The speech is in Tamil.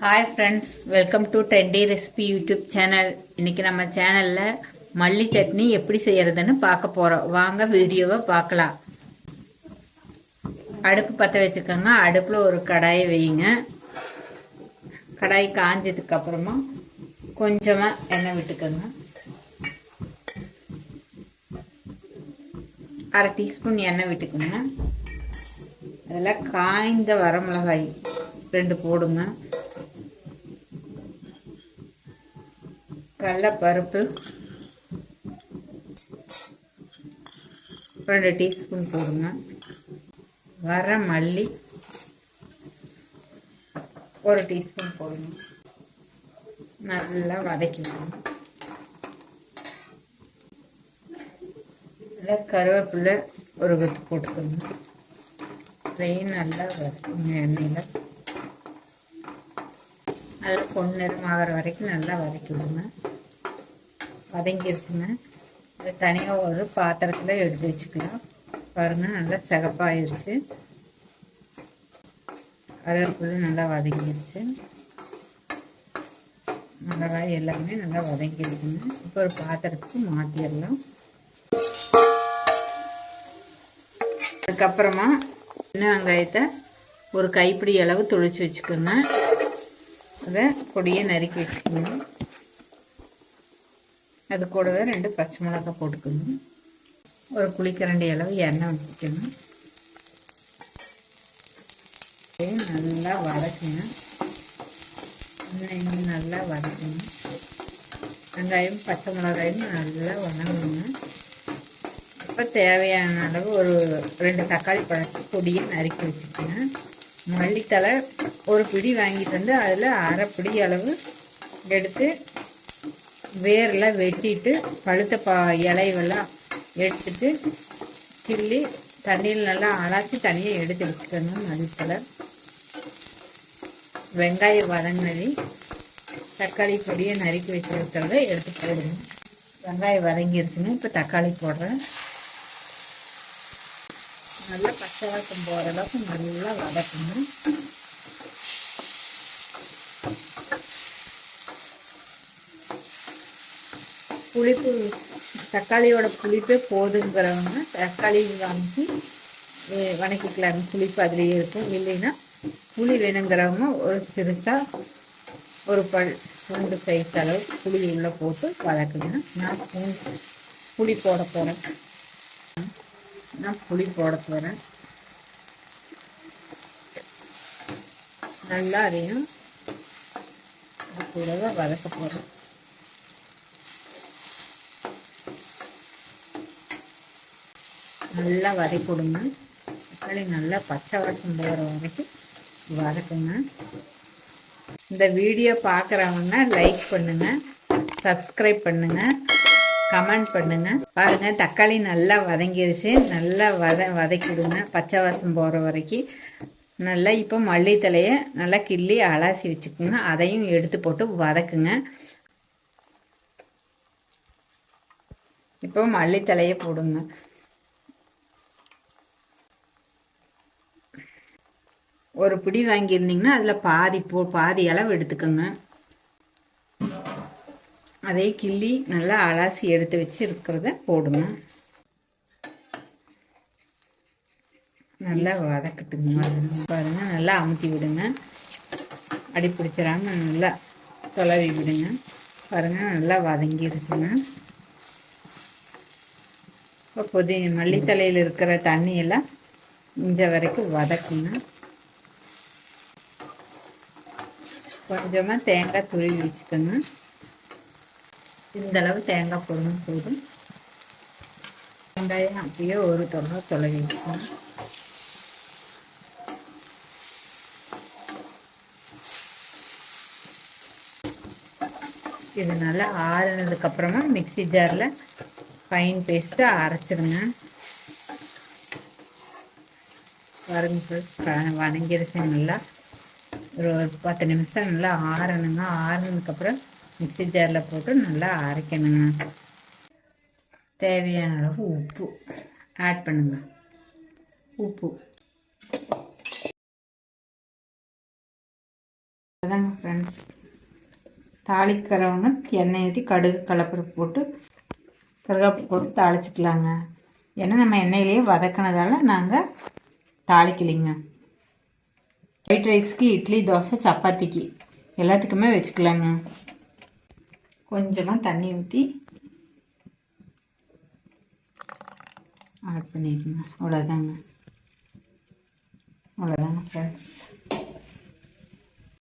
Hi friends, welcome to tendy recipe YouTube channel. இன்னைக்கு நம்ம சேனலில் மல்லி சட்னி எப்படி செய்யறதுன்னு பார்க்க போகிறோம். வாங்க வீடியோவை பார்க்கலாம். அடுப்பு பற்ற வச்சுக்கோங்க. அடுப்பில் ஒரு கடாயை வையுங்க. கடாய் காஞ்சதுக்கு அப்புறமா கொஞ்சமாக எண்ணெய் விட்டுக்கோங்க. 1/2 டீஸ்பூன் எண்ணெய் விட்டுக்கோங்க. அதில் காய்ந்த வரமிளகாய் 2 போடுங்க. கடலைப்பருப்பு 2 டீஸ்பூன் போடுங்க. வர மல்லி 1 டீஸ்பூன் போடுங்க. நல்லா வதக்கிடுங்க. கருவேப்பிலை ஒரு கொத்து போட்டுக்கோங்க. அதையும் நல்லா வதக்குங்க. எண்ணெயில் நல்லா பொன்னிறம் ஆகிற வரைக்கும் நல்லா வதக்கிடுங்க. வதங்கிருச்சுங்க. அதை தனியாக ஒரு பாத்திரத்தில் எடுத்து வச்சுக்கலாம். பாருங்கள், நல்லா சிகப்பாயிருச்சு. கருவேப்பிலை நல்லா வதங்கிருச்சு. மிளகாய் எல்லாமே நல்லா வதங்கிருக்குங்க. இப்போ ஒரு பாத்திரத்துக்கு மாற்றிடலாம். அதுக்கப்புறமா சின்ன வெங்காயத்தை ஒரு கைப்பிடி அளவு தொளிச்சு வச்சுக்கோங்க. அதை பொடியை நறுக்கி வச்சுக்கோங்க. அது கூடவே 2 பச்சை மிளகாய் போட்டுக்கோங்க. ஒரு குழிக்கரண்டி அளவு எண்ணெய் ஊற்றிக்கணும். நல்லா வதக்குங்க. எண்ணெயும் நல்லா வதக்குங்க. வெங்காயம் பச்சை மிளகாயும் நல்லா வதங்குங்க. இப்போ தேவையான அளவு ஒரு 2 தக்காளி பழத்தை பொடியை நறுக்கி வச்சுக்கோங்க. மல்லித்தலை ஒரு பிடி வாங்கிட்டு வந்து அதில் 1/2 பிடி அளவு எடுத்து வேரெல்லாம் வெட்டிட்டு பழுத்த இலைவெல்லாம் எடுத்துட்டு கிள்ளி தண்ணியில் நல்லா அலசி தண்ணியை எடுத்து வச்சுக்கணும். மல்லித்தலை, வெங்காயம் வதங்கினது, தக்காளி பொடியை நறுக்கி வச்சுருக்கிறத எடுத்து போடுங்க. வெங்காயம் வதங்கிருச்சுங்க. இப்போ தக்காளி போடுறேன். நல்லா பச்சை வாசம் போகிற அளவுக்கு நல்லா வதக்கணும். புளிப்பு தக்காளியோட புளிப்பே போதுங்கிறவங்க தக்காளி வாங்கி வதக்கிக்கலாம். புளிப்பு அதுலேயே இருக்கும். இல்லைன்னா புளி வேணுங்கிறவங்க ஒரு சிறுசாக ஒரு பூண்டு சைஸ் அளவு புளி உள்ளே போட்டு வதக்குங்க. நான் புளி போட போகிறேன். நல்லா அதையும் கூடவே வதக்க போகிறேன். நல்லா வதக்கிடுங்க. தக்காளி நல்லா பச்சை வாசம் போகிற வரைக்கும் வதக்குங்க. இந்த வீடியோ பார்க்குறவங்க லைக் பண்ணுங்கள், சப்ஸ்கிரைப் பண்ணுங்கள், கமெண்ட் பண்ணுங்கள். பாருங்கள், தக்காளி நல்லா வதங்கிருச்சு. நல்லா வதக்கிடுங்க பச்சை வாசம் போகிற வரைக்கும். நல்லா இப்போ மல்லித்தலையை நல்லா கிள்ளி அலசி வச்சுக்கோங்க. அதையும் எடுத்து போட்டு வதக்குங்க. இப்போ மல்லித்தலையை போடுங்க. ஒரு பிடி வாங்கியிருந்தீங்கன்னா அதில் பாதி அளவு எடுத்துக்கோங்க. அதை கிள்ளி நல்லா அலசி எடுத்து வச்சு இருக்கிறத போடுங்க. நல்லா வதக்கட்டுங்க. பாருங்கள், நல்லா அமுத்தி விடுங்க. அடி பிடிச்சிடாம நல்லா தொலைவி விடுங்க. பாருங்கள், நல்லா வதங்கிருச்சுங்க. இப்போ மல்லித்தலையில் இருக்கிற தண்ணியெல்லாம் இஞ்ச வரைக்கும் வதக்குங்க. கொஞ்சமாக தேங்காய் துருவி வச்சுக்கோங்க. இந்தளவு தேங்காய் போடணும் போதும். வெங்காயம் அப்படியே ஒரு தொலைவி வச்சுக்கோங்க. இது நல்லா ஆறுனதுக்கப்புறமா மிக்ஸி ஜாரில் ஃபைன் பேஸ்ட்டாக அரைச்சிடுங்க. வதங்கிருச்சு. நல்லா ஒரு 10 நிமிஷம் நல்லா ஆறணுங்க. ஆறுனதுக்கப்புறம் மிக்ஸி ஜாரில் போட்டு நல்லா அரைக்கணுங்க. தேவையான அளவு உப்பு ஆட் பண்ணுங்க. உப்பு அதாங்க ஃப்ரெண்ட்ஸ், தாளிக்கிறவங்க எண்ணெய் ஊற்றி கடுகு கடலப்பருப்பு போட்டு கருவேப்பிலை போட்டு தாளிச்சிக்கலாங்க. ஏன்னா நம்ம எண்ணெயிலேயே வதக்கினதால நாங்கள் தாளிக்கலிங்க. ஒயிட் ரைஸ்க்கு, இட்லி, தோசை, சப்பாத்திக்கு எல்லாத்துக்குமே வச்சுக்கலாங்க. கொஞ்சமாக தண்ணி ஊற்றி ஆட் பண்ணிக்கோங்க. அவ்வளோதாங்க ஃப்ரெண்ட்ஸ்.